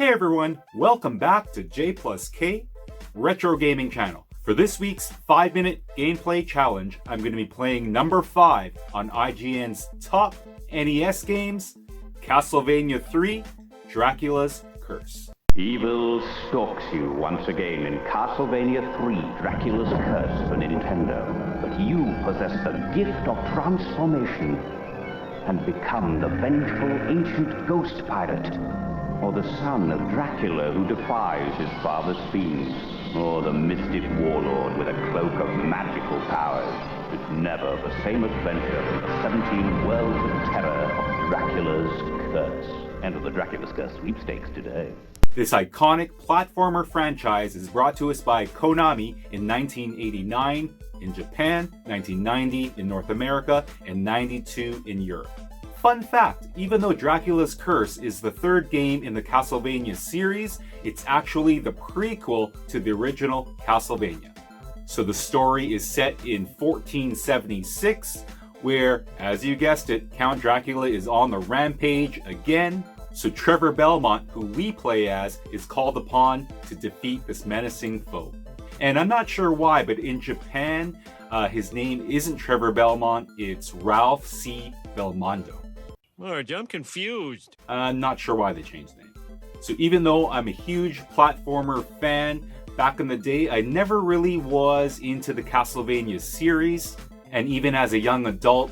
Hey everyone, welcome back to J plus K Retro Gaming Channel. For this week's 5-minute gameplay challenge, I'm going to be playing number 5 on IGN's top NES games, Castlevania 3, Dracula's Curse. Evil stalks you once again in Castlevania 3, Dracula's Curse for Nintendo. But you possess the gift of transformation and become the vengeful ancient ghost pirate, or the son of Dracula who defies his father's fiends, or the mystic warlord with a cloak of magical powers. It's never the same adventure in the 17 worlds of terror of Dracula's Curse. Enter the Dracula's Curse sweepstakes today. This iconic platformer franchise is brought to us by Konami in 1989 in Japan, 1990 in North America, and 92 in Europe. Fun fact, even though Dracula's Curse is the third game in the Castlevania series, it's actually the prequel to the original Castlevania. So the story is set in 1476, where, as you guessed it, Count Dracula is on the rampage again. So Trevor Belmont, who we play as, is called upon to defeat this menacing foe. And I'm not sure why, but in Japan, his name isn't Trevor Belmont, it's Ralph C. Belmondo. Marge, I'm confused. I'm not sure why they changed the name. So even though I'm a huge platformer fan, back in the day, I never really was into the Castlevania series. And even as a young adult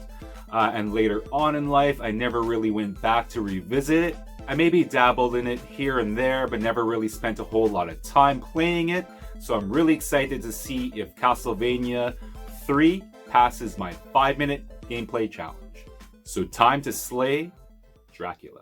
and later on in life, I never really went back to revisit it. I maybe dabbled in it here and there, but never really spent a whole lot of time playing it. So I'm really excited to see if Castlevania 3 passes my 5-minute gameplay challenge. So time to slay Dracula.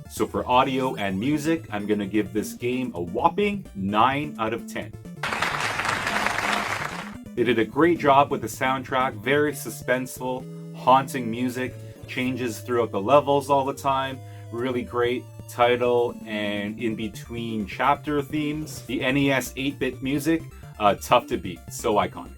So for audio and music, I'm going to give this game a whopping 9 out of 10. They did a great job with the soundtrack, very suspenseful, haunting music, changes throughout the levels all the time, really great title and in-between chapter themes. The NES 8-bit music, tough to beat, so iconic.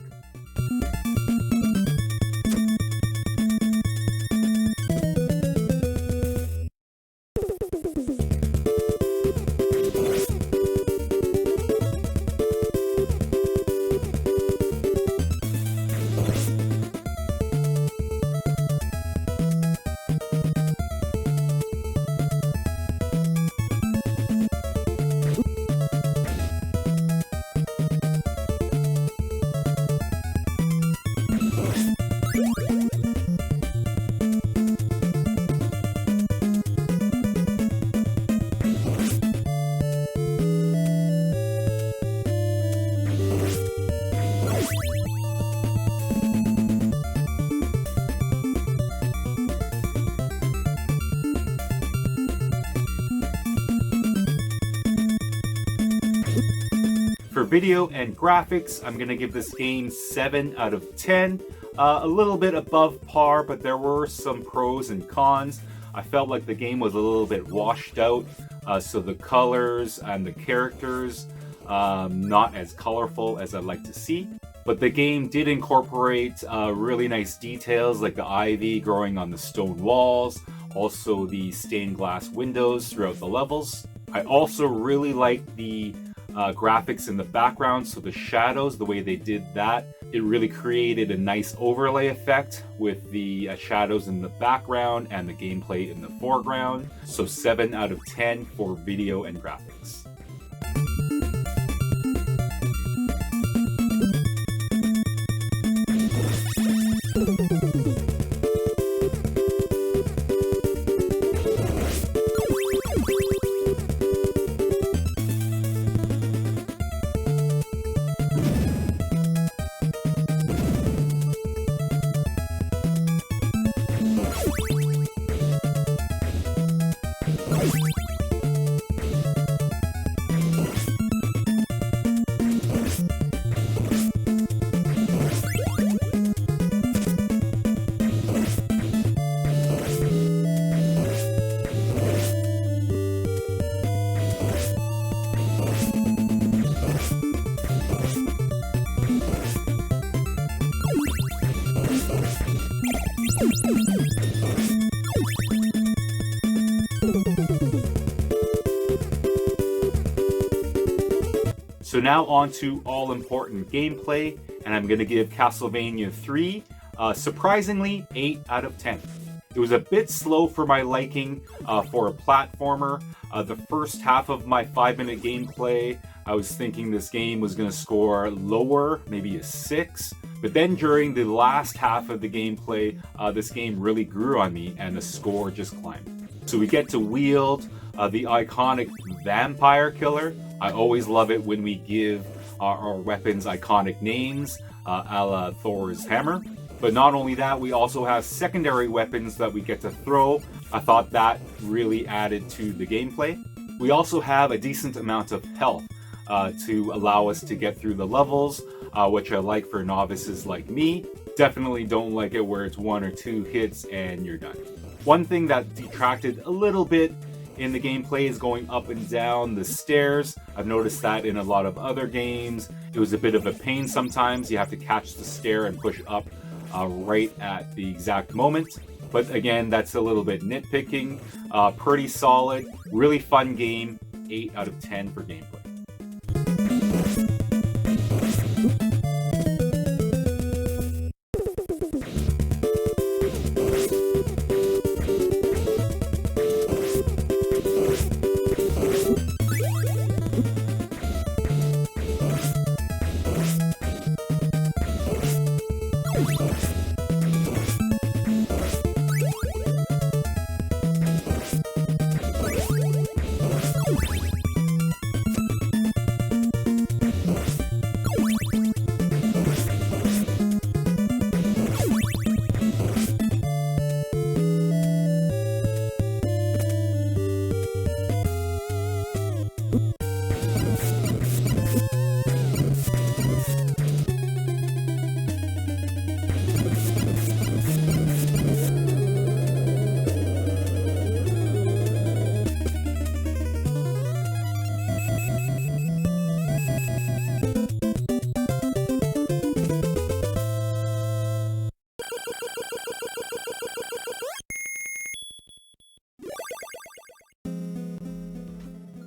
For video and graphics, I'm going to give this game 7 out of 10. A little bit above par, but there were some pros and cons. I felt like the game was a little bit washed out, so the colors and the characters not as colorful as I'd like to see. But the game did incorporate really nice details like the ivy growing on the stone walls, also the stained glass windows throughout the levels. I also really liked the graphics in the background, so the shadows, the way they did that, it really created a nice overlay effect with the shadows in the background and the gameplay in the foreground. So 7 out of 10 for video and graphics. So now on to all-important gameplay, and I'm going to give Castlevania 3, surprisingly, 8 out of 10. It was a bit slow for my liking for a platformer. The first half of my 5-minute gameplay, I was thinking this game was going to score lower, maybe a 6. But then during the last half of the gameplay, this game really grew on me and the score just climbed. So we get to wield the iconic vampire killer. I always love it when we give our weapons iconic names, a la Thor's hammer. But not only that, we also have secondary weapons that we get to throw. I thought that really added to the gameplay. We also have a decent amount of health to allow us to get through the levels, which I like for novices like me. Definitely don't like it where it's 1 or 2 hits and you're done. One thing that detracted a little bit in the gameplay is going up and down the stairs. I've noticed that in a lot of other games. It was a bit of a pain sometimes. You have to catch the stair and push up right at the exact moment. But again, that's a little bit nitpicking. Pretty solid, really fun game. 8 out of 10 for gameplay.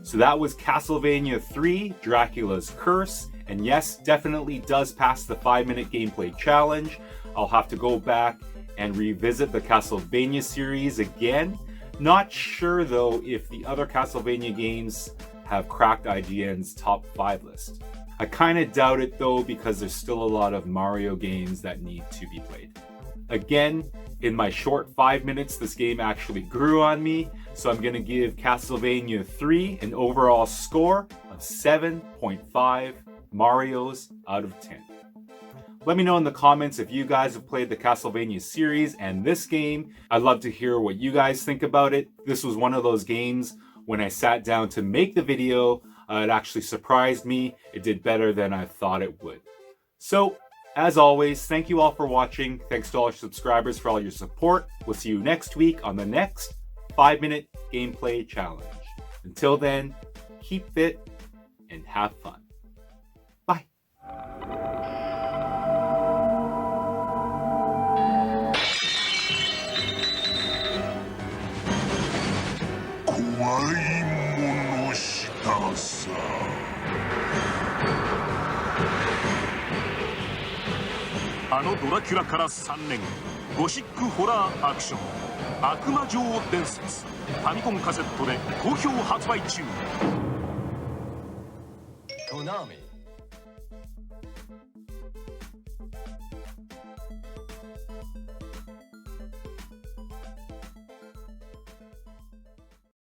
So that was Castlevania 3, Dracula's Curse, and yes, definitely does pass the 5-minute gameplay challenge. I'll have to go back and revisit the Castlevania series again. Not sure though if the other Castlevania games have cracked IGN's top 5 list. I kinda doubt it though because there's still a lot of Mario games that need to be played. Again, in my short 5 minutes, this game actually grew on me, so I'm gonna give Castlevania 3 an overall score of 7.5 Marios out of 10. Let me know in the comments if you guys have played the Castlevania series and this game. I'd love to hear what you guys think about it. This was one of those games when I sat down to make the video, it actually surprised me. It did better than I thought it would. So, as always, thank you all for watching. Thanks to all our subscribers for all your support. We'll see you next week on the next 5-minute gameplay challenge. Until then, keep fit and have fun. Bye. Ano ドラキュラから3年、ゴシックホラーアクション「悪魔女王伝説」ファミコンカセットで好評発売中。Konami